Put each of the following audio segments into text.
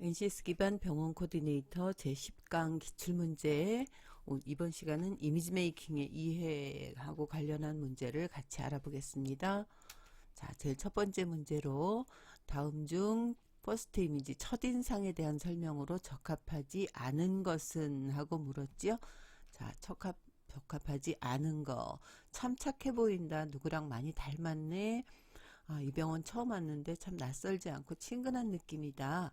NCS 기반 병원 코디네이터 제10강 기출문제. 이번 시간은 이미지 메이킹의 이해하고 관련한 문제를 같이 알아보겠습니다. 자, 제일 첫 번째 문제로 다음 중 퍼스트 이미지 첫인상에 대한 설명으로 적합하지 않은 것은 하고 물었죠. 자, 적합하지 않은 거. 참 착해 보인다. 누구랑 많이 닮았네. 이 병원 처음 왔는데 참 낯설지 않고 친근한 느낌이다.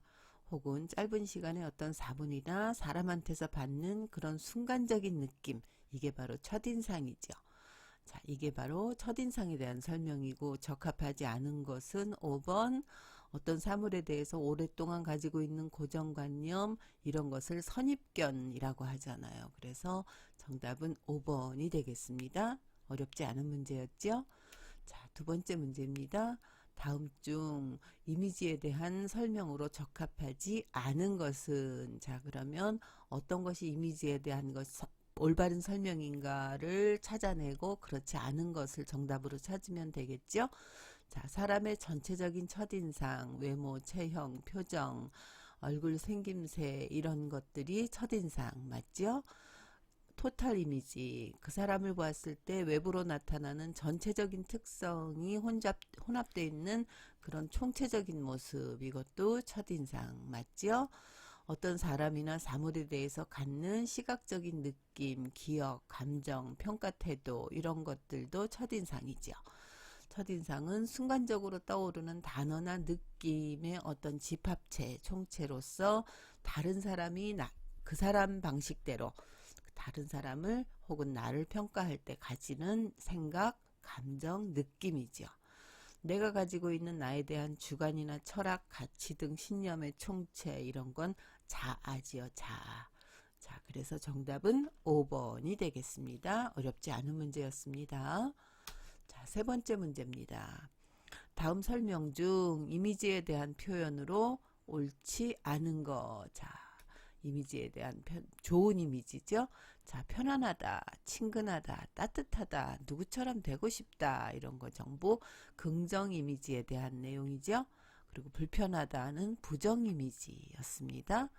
혹은 짧은 시간에 어떤 사문이나 사람한테서 받는 그런 순간적인 느낌. 이게 바로 첫인상이죠. 자, 이게 바로 첫인상에 대한 설명이고, 적합하지 않은 것은 5번 어떤 사물에 대해서 오랫동안 가지고 있는 고정관념, 이런 것을 선입견이라고 하잖아요. 그래서 정답은 5번이 되겠습니다. 어렵지 않은 문제였죠? 자, 두 번째 문제입니다. 다음 중 이미지에 대한 설명으로 적합하지 않은 것은, 자, 그러면 어떤 것이 이미지에 대한 올바른 설명인가를 찾아내고 그렇지 않은 것을 정답으로 찾으면 되겠죠. 자, 사람의 전체적인 첫인상, 외모, 체형, 표정, 얼굴 생김새 이런 것들이 첫인상 맞죠? 토탈 이미지, 그 사람을 보았을 때 외부로 나타나는 전체적인 특성이 혼합되어 있는 그런 총체적인 모습, 이것도 첫인상 맞죠? 어떤 사람이나 사물에 대해서 갖는 시각적인 느낌, 기억, 감정, 평가 태도 이런 것들도 첫인상이죠. 첫인상은 순간적으로 떠오르는 단어나 느낌의 어떤 집합체, 총체로서 다른 사람이 그 사람 방식대로 다른 사람을 혹은 나를 평가할 때 가지는 생각, 감정, 느낌이죠. 내가 가지고 있는 나에 대한 주관이나 철학, 가치 등 신념의 총체, 이런 건 자아지요, 자아. 자, 그래서 정답은 5번이 되겠습니다. 어렵지 않은 문제였습니다. 자, 세 번째 문제입니다. 다음 설명 중 이미지에 대한 표현으로 옳지 않은 거. 자, 이미지에 대한 좋은 이미지죠. 자, 편안하다, 친근하다, 따뜻하다, 누구처럼 되고 싶다, 이런 거 전부 긍정 이미지에 대한 내용이죠. 그리고 불편하다는 부정 이미지였습니다.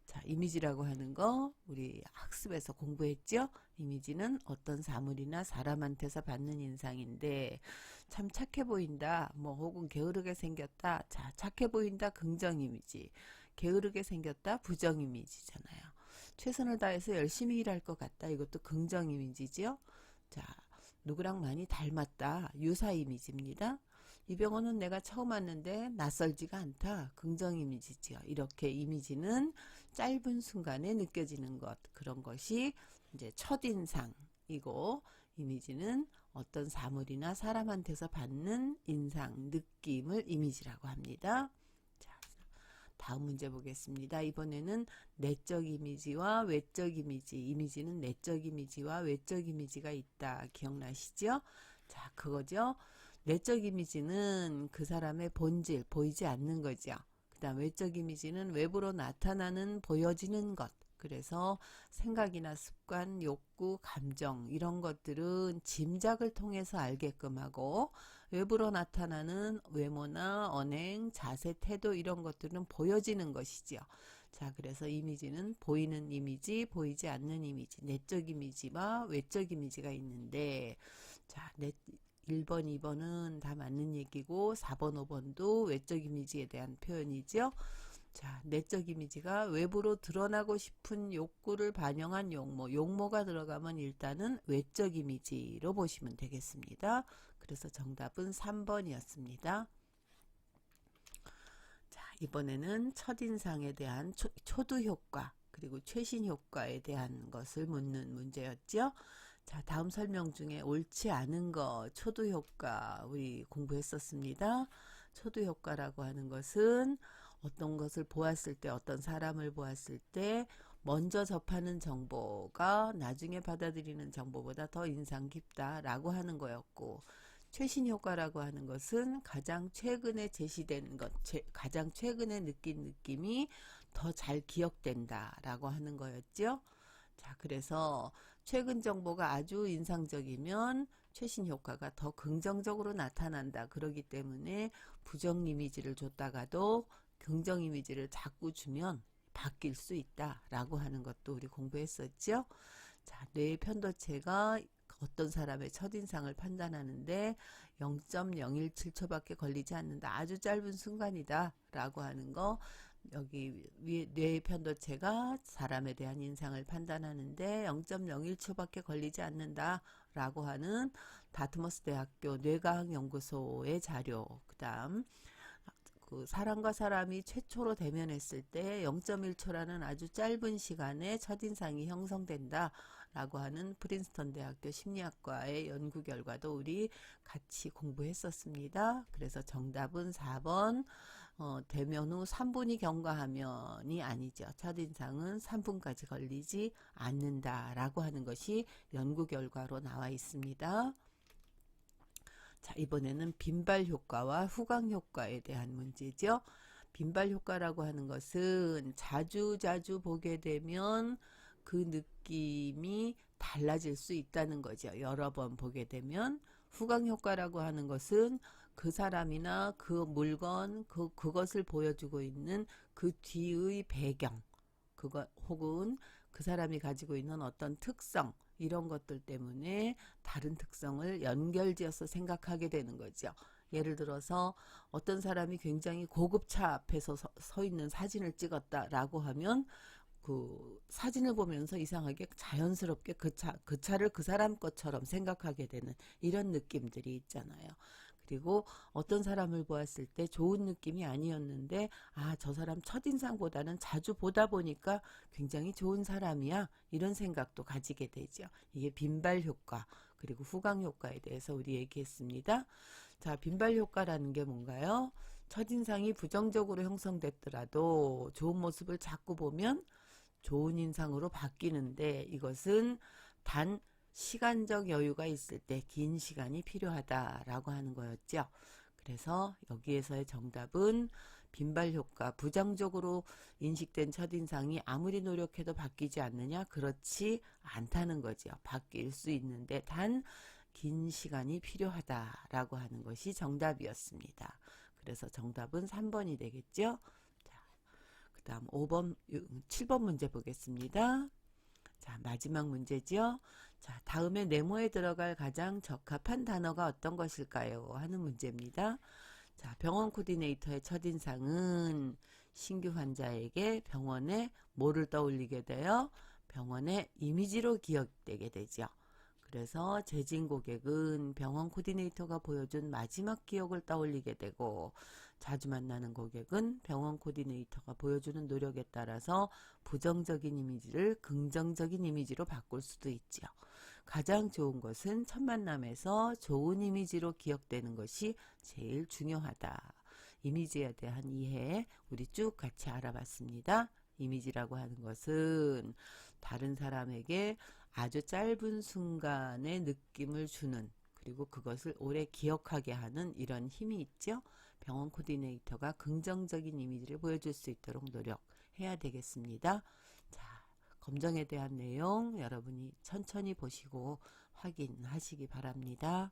자, 이미지라고 하는 거 우리 학습에서 공부했죠. 이미지는 어떤 사물이나 사람한테서 받는 인상인데, 참 착해 보인다, 뭐 혹은 게으르게 생겼다. 자, 착해 보인다 긍정 이미지, 게으르게 생겼다 부정 이미지잖아요. 최선을 다해서 열심히 일할 것 같다, 이것도 긍정 이미지죠. 자, 누구랑 많이 닮았다, 유사 이미지입니다. 이 병원은 내가 처음 왔는데 낯설지가 않다, 긍정 이미지죠. 이렇게 이미지는 짧은 순간에 느껴지는 것, 그런 것이 이제 첫인상이고, 이미지는 어떤 사물이나 사람한테서 받는 인상, 느낌을 이미지라고 합니다. 자, 다음 문제 보겠습니다. 이번에는 내적 이미지와 외적 이미지, 이미지는 내적 이미지와 외적 이미지가 있다. 기억나시죠? 자, 그거죠. 내적 이미지는 그 사람의 본질, 보이지 않는 거죠. 그 다음 외적 이미지는 외부로 나타나는, 보여지는 것. 그래서 생각이나 습관, 욕구, 감정 이런 것들은 짐작을 통해서 알게끔 하고, 외부로 나타나는 외모나 언행, 자세, 태도 이런 것들은 보여지는 것이죠. 자, 그래서 이미지는 보이는 이미지, 보이지 않는 이미지, 내적 이미지와 외적 이미지가 있는데, 자, 1번, 2번은 다 맞는 얘기고 4번, 5번도 외적 이미지에 대한 표현이죠. 자, 내적 이미지가 외부로 드러나고 싶은 욕구를 반영한 용모, 용모가 들어가면 일단은 외적 이미지로 보시면 되겠습니다. 그래서 정답은 3번이었습니다. 자, 이번에는 첫인상에 대한 초두 효과, 그리고 최신 효과에 대한 것을 묻는 문제였죠. 자, 다음 설명 중에 옳지 않은 거, 초두 효과 우리 공부했었습니다. 초두 효과라고 하는 것은 어떤 것을 보았을 때, 어떤 사람을 보았을 때 먼저 접하는 정보가 나중에 받아들이는 정보보다 더 인상 깊다라고 하는 거였고, 최신 효과라고 하는 것은 가장 최근에 제시된 것, 가장 최근에 느낀 느낌이 더 잘 기억된다라고 하는 거였죠. 자, 그래서 최근 정보가 아주 인상적이면 최신 효과가 더 긍정적으로 나타난다. 그러기 때문에 부정 이미지를 줬다가도 긍정 이미지를 자꾸 주면 바뀔 수 있다라고 하는 것도 우리 공부했었죠. 자, 뇌의 편도체가 어떤 사람의 첫인상을 판단하는데 0.017초밖에 걸리지 않는다. 아주 짧은 순간이다 라고 하는 거, 여기 위에 뇌의 편도체가 사람에 대한 인상을 판단하는데 0.01초밖에 걸리지 않는다 라고 하는 다트머스 대학교 뇌과학연구소의 자료, 그 다음 그 사람과 사람이 최초로 대면했을 때 0.1초라는 아주 짧은 시간에 첫인상이 형성된다 라고 하는 프린스턴 대학교 심리학과의 연구 결과도 우리 같이 공부했었습니다. 그래서 정답은 4번, 대면 후 3분이 경과하면이 아니죠. 첫인상은 3분까지 걸리지 않는다 라고 하는 것이 연구 결과로 나와 있습니다. 자, 이번에는 빈발 효과와 후광 효과에 대한 문제죠. 빈발 효과라고 하는 것은 자주 보게 되면 그 느낌이 달라질 수 있다는 거죠. 여러 번 보게 되면. 후광 효과라고 하는 것은 그 사람이나 그 물건, 그것을 보여주고 있는 그 뒤의 배경, 그것 혹은 그 사람이 가지고 있는 어떤 특성, 이런 것들 때문에 다른 특성을 연결지어서 생각하게 되는 거죠. 예를 들어서 어떤 사람이 굉장히 고급차 앞에서 서 있는 사진을 찍었다라고 하면 그 사진을 보면서 이상하게 자연스럽게 그 차를 그 사람 것처럼 생각하게 되는 이런 느낌들이 있잖아요. 그리고 어떤 사람을 보았을 때 좋은 느낌이 아니었는데, 아, 저 사람 첫인상보다는 자주 보다 보니까 굉장히 좋은 사람이야, 이런 생각도 가지게 되죠. 이게 빈발 효과 그리고 후광 효과에 대해서 우리 얘기했습니다. 자, 빈발 효과라는 게 뭔가요? 첫인상이 부정적으로 형성됐더라도 좋은 모습을 자꾸 보면 좋은 인상으로 바뀌는데, 이것은 단 시간적 여유가 있을 때 긴 시간이 필요하다라고 하는 거였죠. 그래서 여기에서의 정답은 빈발 효과, 부정적으로 인식된 첫인상이 아무리 노력해도 바뀌지 않느냐? 그렇지 않다는 거죠. 바뀔 수 있는데 단 긴 시간이 필요하다라고 하는 것이 정답이었습니다. 그래서 정답은 3번이 되겠죠. 그 다음 5번, 7번 문제 보겠습니다. 자, 마지막 문제죠. 자, 다음에 네모에 들어갈 가장 적합한 단어가 어떤 것일까요? 하는 문제입니다. 자, 병원 코디네이터의 첫인상은 신규 환자에게 병원에 뭐를 떠올리게 돼요? 병원의 이미지로 기억되게 되죠. 그래서 재진 고객은 병원 코디네이터가 보여준 마지막 기억을 떠올리게 되고, 자주 만나는 고객은 병원 코디네이터가 보여주는 노력에 따라서 부정적인 이미지를 긍정적인 이미지로 바꿀 수도 있죠. 가장 좋은 것은 첫 만남에서 좋은 이미지로 기억되는 것이 제일 중요하다. 이미지에 대한 이해 우리 쭉 같이 알아봤습니다. 이미지라고 하는 것은 다른 사람에게 아주 짧은 순간의 느낌을 주는, 그리고 그것을 오래 기억하게 하는 이런 힘이 있죠. 병원 코디네이터가 긍정적인 이미지를 보여줄 수 있도록 노력해야 되겠습니다. 자, 검정에 대한 내용 여러분이 천천히 보시고 확인하시기 바랍니다.